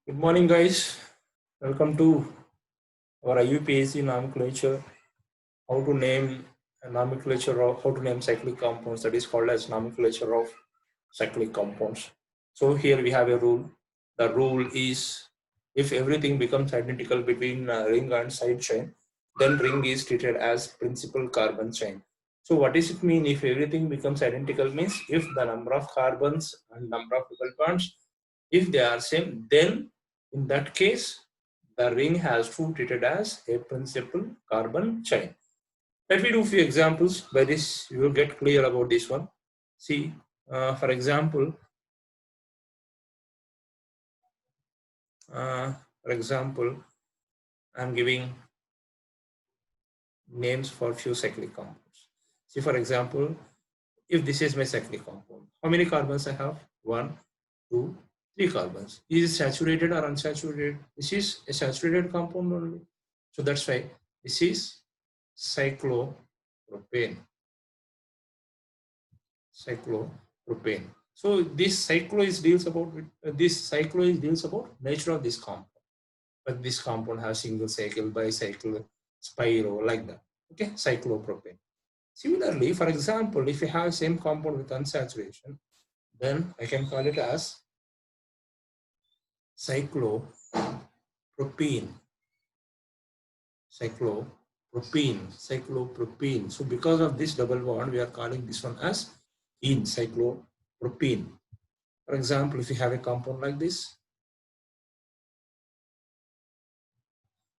Good morning, guys. Welcome to our IUPAC nomenclature. How to name a nomenclature of how to name cyclic compounds, that is called as nomenclature of cyclic compounds. So here we have a rule. The rule is if everything becomes identical between ring and side chain, then ring is treated as principal carbon chain. So what does it mean if everything becomes identical? Means if the number of carbons and number of double bonds, if they are same, then in that case, the ring has to be treated as a principal carbon chain. Let me do a few examples. By this, you will get clear about this one. See, for example, uh, for example, I'm giving names for few cyclic compounds. See, for example, if this is my cyclic compound, how many carbons I have? 1, 2, 3 carbons. Is it saturated or unsaturated? This is a saturated compound only. So that's why this is cyclopropane. Cyclopropane. So this deals about nature of this compound. But this compound has single cycle, bicycle, spiro, like that. Okay, cyclopropane. Similarly, for example, if you have same compound with unsaturation, then I can call it as cyclopropene. Cyclopropene. So because of this double bond, we are calling this one as ene, cyclopropene. For example, if you have a compound like this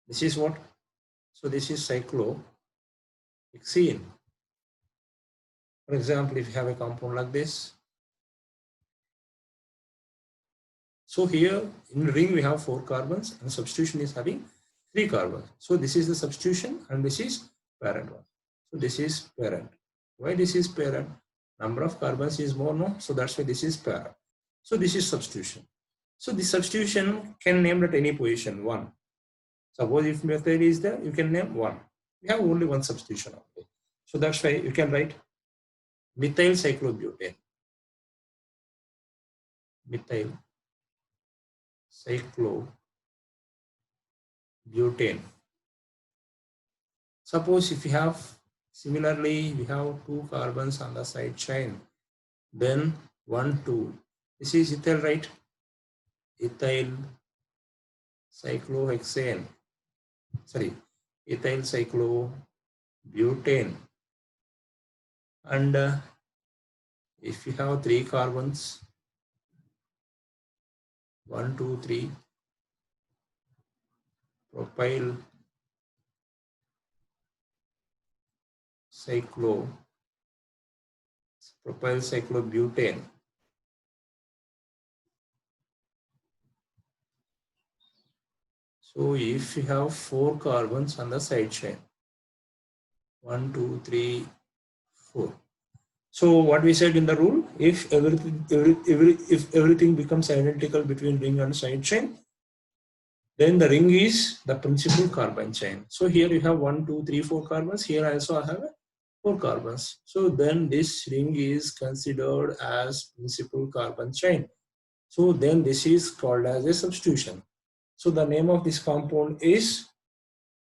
is what? So this is cyclohexene. For example, if you have a compound like this, so here in ring we have 4 carbons and substitution is having 3 carbons. So this is the substitution and this is parent one. So this is parent. Why this is parent? Number of carbons is more, no? So that's why this is parent. So this is substitution. So the substitution can name at any position 1. Suppose if methyl is there, you can name 1. We have only one substitution only. So that's why you can write methyl cyclobutane. Methyl cyclobutane. Suppose if you have similarly, we have 2 carbons on the side chain, then 1, 2. This is ethyl, right? Ethyl cyclohexane. Sorry, ethyl cyclobutane. And if you have 3 carbons, 1, 2, 3, propyl cyclobutane. So if you have 4 carbons on the side chain, 1, 2, 3, 4. So what we said in the rule, if everything becomes identical between ring and side chain, then the ring is the principal carbon chain. So here you have 1, 2, 3, 4 carbons. Here also I have 4 carbons. So then this ring is considered as principal carbon chain. So then this is called as a substitution. So the name of this compound is,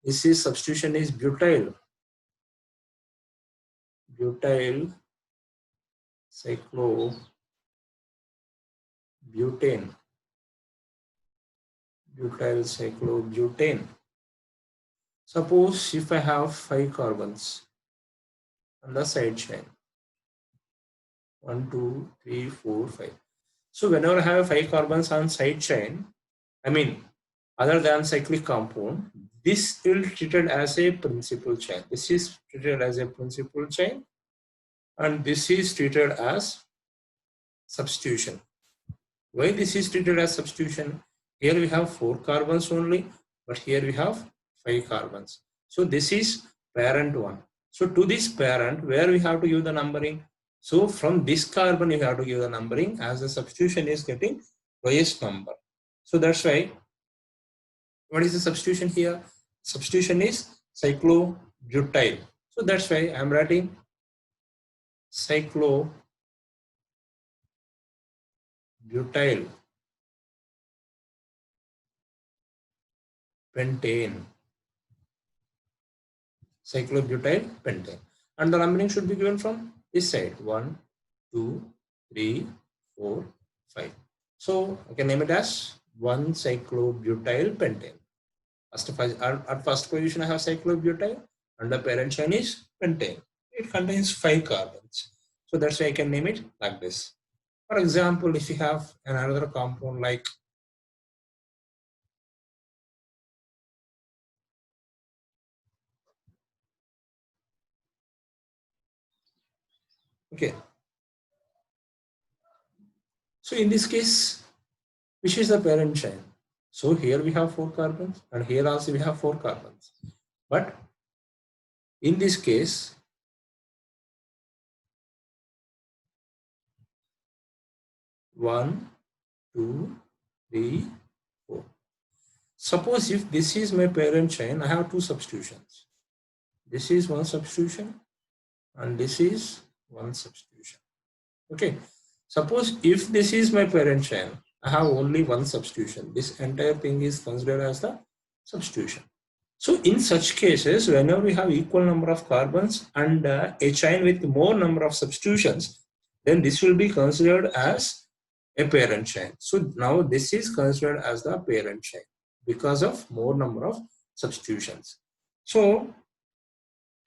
substitution is butyl cyclobutane. Butyl cyclobutane. Suppose if I have 5 carbons on the side chain, 1, 2, 3, 4, 5. So whenever I have 5 carbons on side chain, I mean other than cyclic compound, this will be treated as a principal chain. This is treated as a principal chain and this is treated as substitution. Why this is treated as substitution? Here we have 4 carbons only, but here we have 5 carbons. So this is parent one. So to this parent, where we have to give the numbering? So from this carbon, you have to give the numbering as the substitution is getting lowest number. So that's why, what is the substitution here? Substitution is cyclobutyl. So that's why I'm writing cyclobutyl pentane, cyclobutyl pentane. And the numbering should be given from this side, 1, 2, 3, 4, 5. So I can name it as 1 cyclobutyl pentane. At first position I have cyclobutyl, and the parent chain is pentane. It contains 5 carbons. So that's why I can name it like this. For example, if you have another compound like okay. So in this case, which is the parent chain? So here we have 4 carbons, and here also we have 4 carbons. But in this case, one, two, three, four. Suppose if this is my parent chain, I have 2 substitutions. This is 1 substitution, and this is 1 substitution. Okay. Suppose if this is my parent chain, I have only 1 substitution. This entire thing is considered as the substitution. So in such cases, whenever we have equal number of carbons and a chain with more number of substitutions, then this will be considered as a parent chain. So now this is considered as the parent chain because of more number of substitutions. So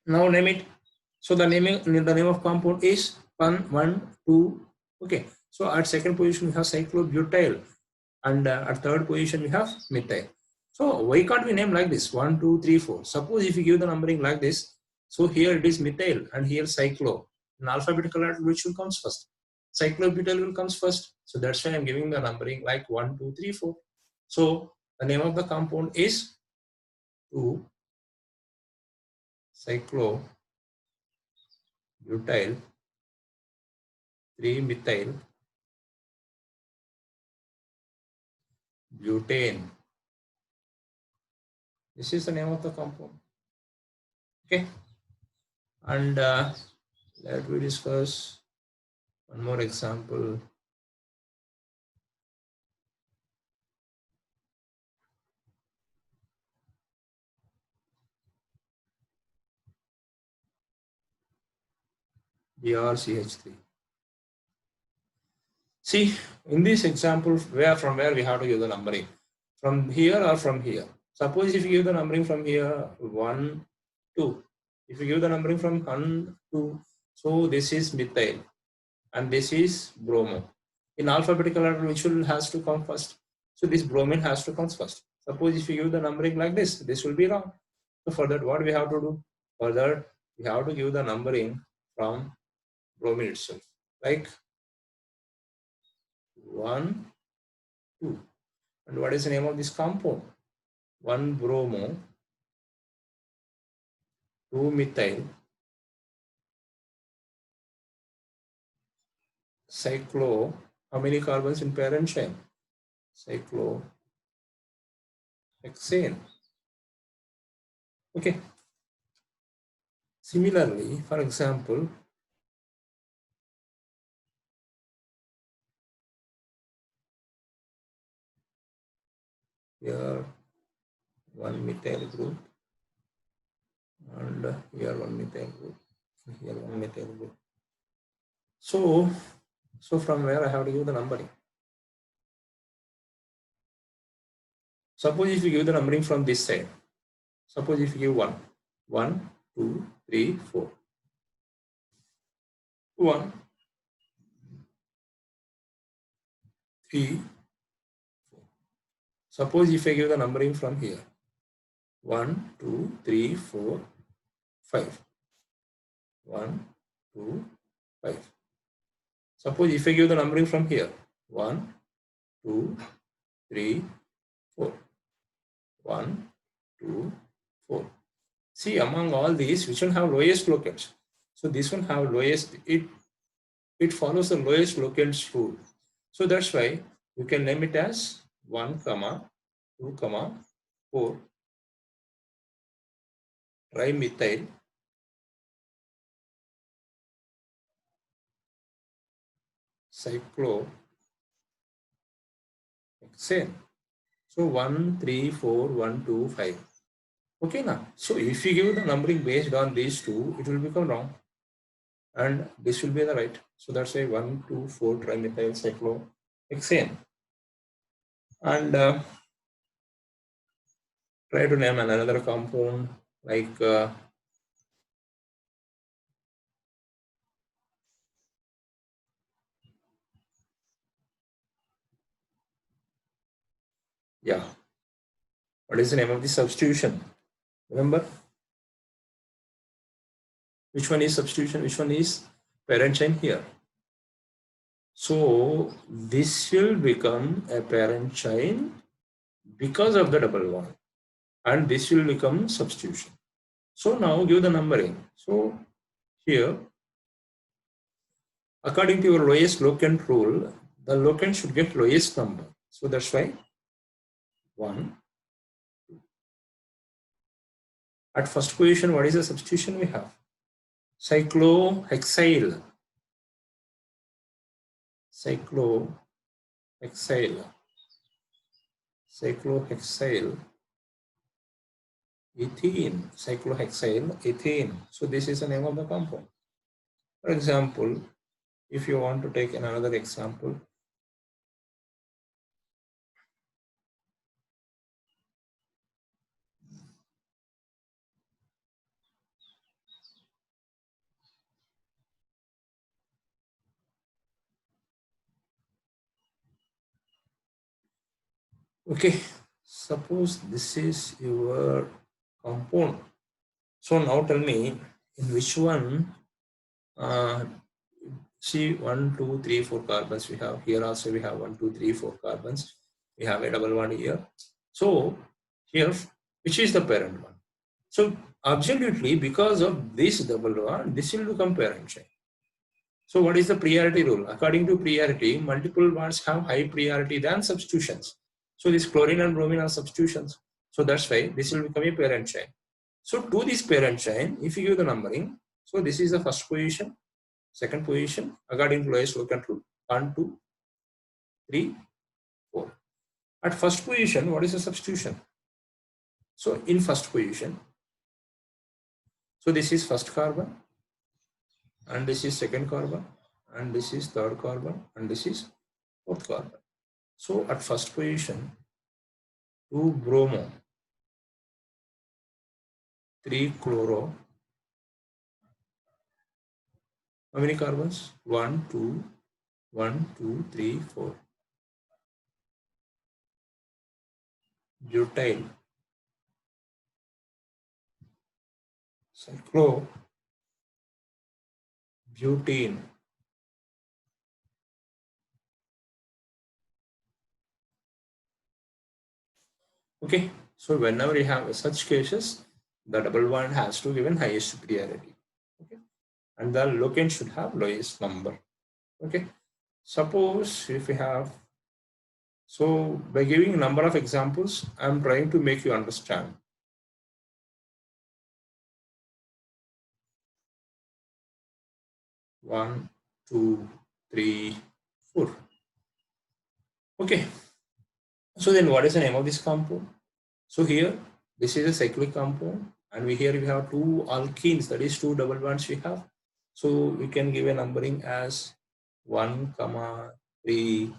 now name it. So the name of compound is 1, 1, 2. Okay. So at second position we have cyclobutyl, and at third position we have methyl. So why can't we name like this 1, 2, 3, 4? Suppose if you give the numbering like this, so here it is methyl and here cyclo. In alphabetical order, which will comes first? Cyclobutyl will comes first. So that's why I'm giving the numbering like 1, 2, 3, 4. So the name of the compound is 2 cyclobutyl 3 methyl butane. This is the name of the compound. Okay. And let me discuss one more example. BrCH3. See, in this example, from where we have to give the numbering? From here or from here? Suppose if you give the numbering from here, 1, 2. If you give the numbering from 1, 2, so this is methyl and this is bromo. In alphabetical order, which will has to come first? So this bromine has to come first. Suppose if you give the numbering like this will be wrong. So for that, what we have to do? For that, we have to give the numbering from bromine itself. Like 1, 2. And what is the name of this compound? 1 bromo, 2 methyl, cyclo. How many carbons in parent chain? Cyclohexane. Okay. Similarly, for example, here 1 methyl group, and here 1 methyl group, here 1 methyl group. So from where I have to give the numbering? Suppose if you give the numbering from this side, suppose if you give 1, 1, 2, 3, 4. 1, 3, 4. Suppose if I give the numbering from here, 1, 2, 3, 4, 5. 1, 2, 5. Suppose if I give the numbering from here, 1, 2, 3, 4. 1, 2, 4. See, among all these, which one have lowest locants? So this one have lowest, it follows the lowest locants rule. So that's why you can name it as 1, 2, 4 trimethyl cyclohexane. So 1, 3, 4, 1, 2, 5. Okay, now. So if you give the numbering based on these two, it will become wrong. And this will be the right. So that's why 1, 2, 4 trimethyl cyclohexane. And try to name another compound like yeah. What is the name of the substitution? Remember? Which one is substitution? Which one is parent chain here? So this will become a parent chain because of the double bond, and this will become substitution. So now give the numbering. So here, according to your lowest locant rule, the locant should get lowest number. So that's why 1. At first position, what is the substitution we have? Cyclohexyl. Cyclohexyl. Ethene. Cyclohexyl ethene. So this is the name of the compound. For example, if you want to take another example, okay, suppose this is your compound. So now tell me in which one, see 1, 2, 3, 4 carbons we have. Here also we have 1, 2, 3, 4 carbons. We have a double bond here. So here, which is the parent one? So absolutely, because of this double bond, this will become parent chain. So what is the priority rule? According to priority, multiple bonds have high priority than substitutions. So this chlorine and bromine are substitutions. So that's why this will become a parent chain. So to this parent chain, if you give the numbering, so this is the first position, second position, according to lowest locant rule, 1, 2, 3, 4. At first position, what is the substitution? So in first position, so this is first carbon, and this is second carbon, and this is third carbon, and this is fourth carbon. So at first position, 2 bromo, 3 chloro. How many carbons? 1, 2, 1, 2, 3, 4. Butyl, cyclobutene. Okay, so whenever you have such cases, the double bond has to given highest priority. Okay, and the locant should have lowest number. Okay, suppose if we have, so by giving a number of examples, I'm trying to make you understand. One, two, three, 4. Okay, so then what is the name of this compound? So here, this is a cyclic compound, and here we have 2 alkenes, that is 2 double bonds we have. So we can give a numbering as 1, 3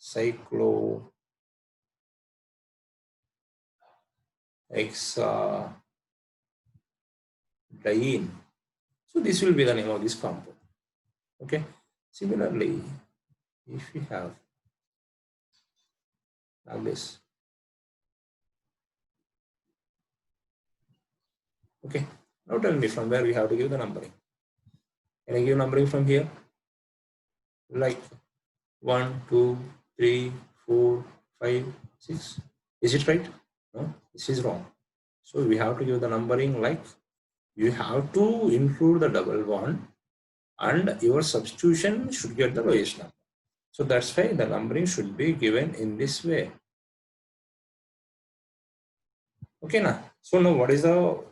cyclohexadiene. So this will be the name of this compound. Okay. Similarly, if we have like this. Okay. Now tell me from where we have to give the numbering. Can I give numbering from here? Like 1, 2, 3, 4, 5, 6. Is it right? No, this is wrong. So we have to give the numbering like you have to include the double bond and your substitution should get the lowest number. So that's why the numbering should be given in this way. Okay, now. So now what is the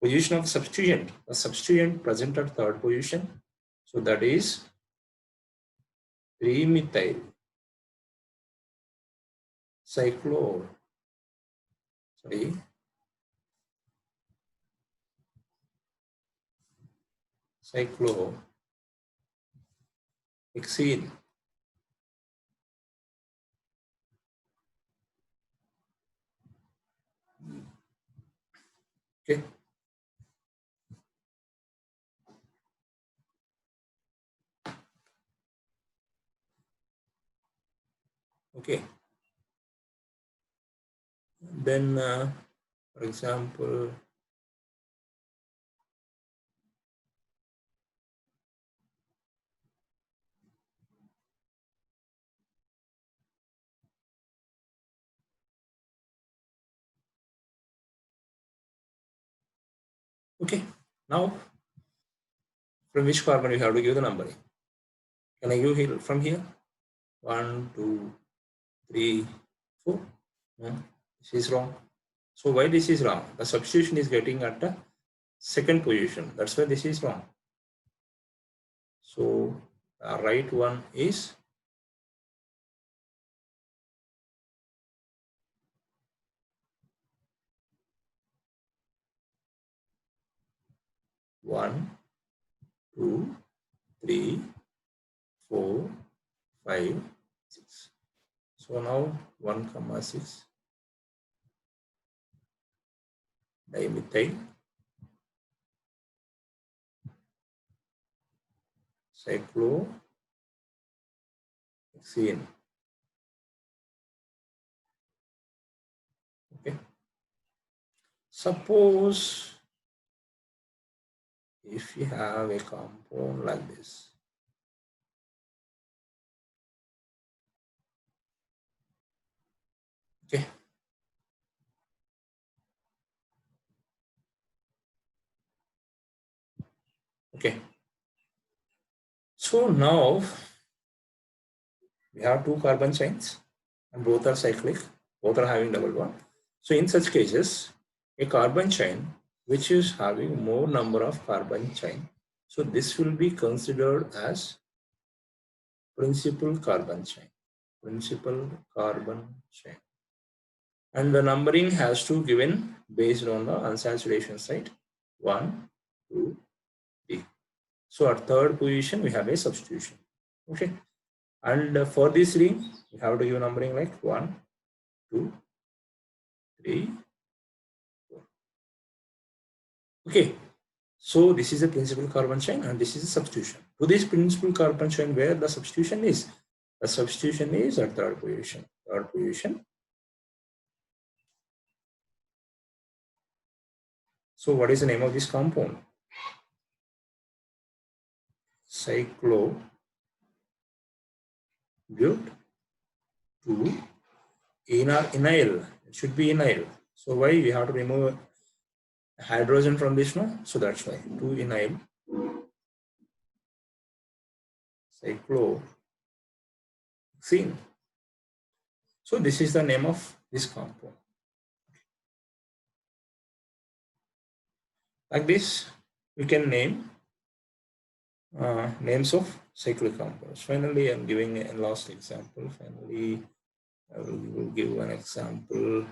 position of substituent? The substituent present at third position. So that is 3-methyl cyclohexene. Okay. Okay. Then, for example, okay. Now, from which carbon you have to give the numbering? Can I give here from here? 1, 2, 3, 4. No, this is wrong. So why this is wrong? The substitution is getting at the second position. That's why this is wrong. So the right one is 1, 2, 3, 4, 5, 6. So now 1,6 dimethyl cyclohexene. Okay. Suppose if you have a compound like this, okay, okay. So now we have two carbon chains and both are cyclic, both are having double bond. So in such cases, a carbon chain which is having more number of carbon chain, so this will be considered as principal carbon chain. Principal carbon chain. And the numbering has to given based on the unsaturation site 1, 2, 3. So at third position we have a substitution. Okay. And for this ring, we have to give numbering like 1, 2, 3, 4. Okay. So this is a principal carbon chain and this is a substitution. To this principal carbon chain where the substitution is? The substitution is at third position. Third position. So what is the name of this compound? Cyclobute 2 enyl. It should be enyl. So why we have to remove hydrogen from this one? So that's why 2 enyl cyclohexene. So this is the name of this compound. Like this, we can name names of cyclic compounds. Finally, I'm giving a last example. Finally, I will give an example.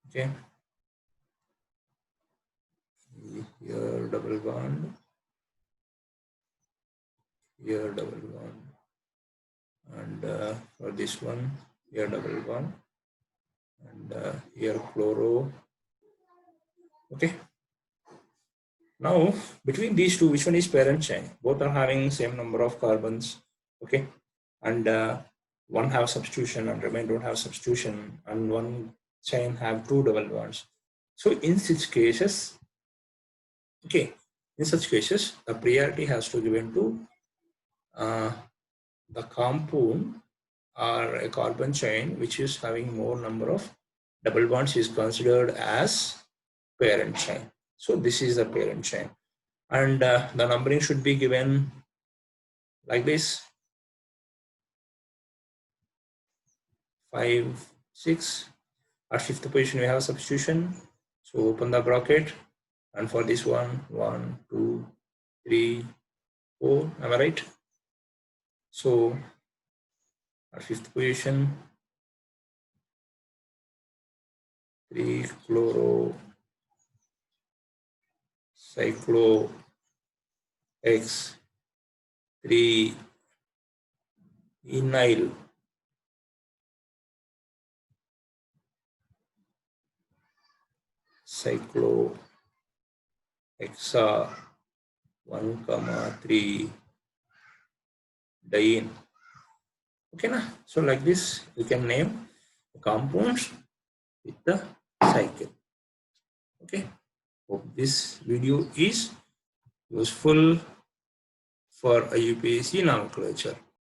Okay. Here double bond. Here double bond. And for this one, here double bond. And here chloro. Okay. Now, between these two, which one is parent chain? Both are having same number of carbons. Okay. And one have substitution and remain don't have substitution, and one chain have two double bonds. So in such cases, okay, in such cases, the priority has to given to the compound or a carbon chain which is having more number of double bonds is considered as parent chain. So this is the parent chain, and the numbering should be given like this: 5, 6. At fifth position, we have substitution. So open the bracket, and for this one, 1, 2, 3, 4. Am I right? So at fifth position, 3-chloro cyclo X 3-enyl cyclo hexa 1,3 diene. Okay, na? So like this, you can name compounds with the cycle. Okay. Hope this video is useful for IUPAC nomenclature.